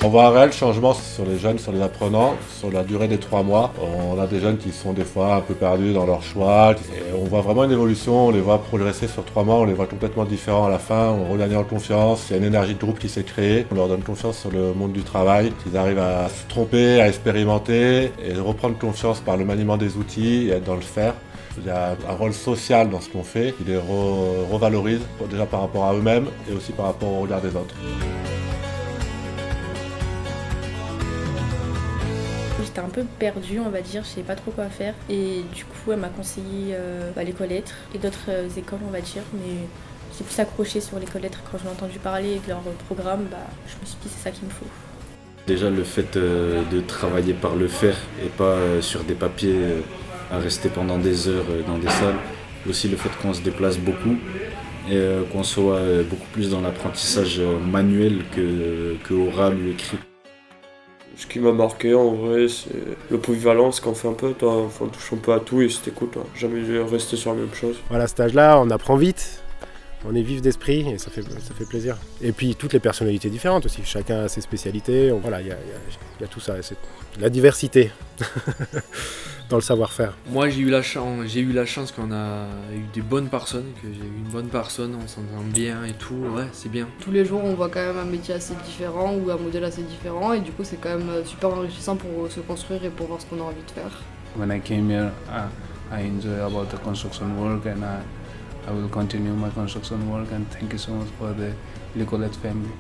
On voit un réel changement sur les jeunes, sur les apprenants, sur la durée des 3 mois. On a des jeunes qui sont des fois un peu perdus dans leur choix. Et on voit vraiment une évolution, on les voit progresser sur 3 mois, on les voit complètement différents à la fin, on regagne en confiance, il y a une énergie de groupe qui s'est créée. On leur donne confiance sur le monde du travail, qu'ils arrivent à se tromper, à expérimenter et reprendre confiance par le maniement des outils et être dans le faire. Il y a un rôle social dans ce qu'on fait, qui les revalorise déjà par rapport à eux-mêmes et aussi par rapport au regard des autres. J'étais un peu perdue, on va dire, je savais pas trop quoi faire. Et du coup, elle m'a conseillé l'école lettres et d'autres écoles, on va dire. Mais j'ai plus accroché sur l'école lettres quand j'ai entendu parler de leur programme. Je me suis dit, c'est ça qu'il me faut. Déjà le fait de travailler par le faire et pas sur des papiers à rester pendant des heures dans des salles. Aussi le fait qu'on se déplace beaucoup et qu'on soit beaucoup plus dans l'apprentissage manuel que oral ou écrit. Ce qui m'a marqué en vrai, c'est le polyvalence qu'on fait un peu, on touche un peu à tout et c'était cool, jamais dû rester sur la même chose. Voilà, à cet âge-là, on apprend vite, on est vif d'esprit et ça fait plaisir. Et puis toutes les personnalités différentes aussi, chacun a ses spécialités, voilà, il y a tout ça, c'est la diversité dans le savoir-faire. Moi j'ai eu la chance qu'on a eu des bonnes personnes, que j'ai eu une bonne personne, on s'entend bien et tout, ouais c'est bien. Tous les jours on voit quand même un métier assez différent ou un modèle assez différent et du coup c'est quand même super enrichissant pour se construire et pour voir ce qu'on a envie de faire. When I came here, I enjoy about the construction work and I will continue my construction work and thank you so much for the L'Ecolette family.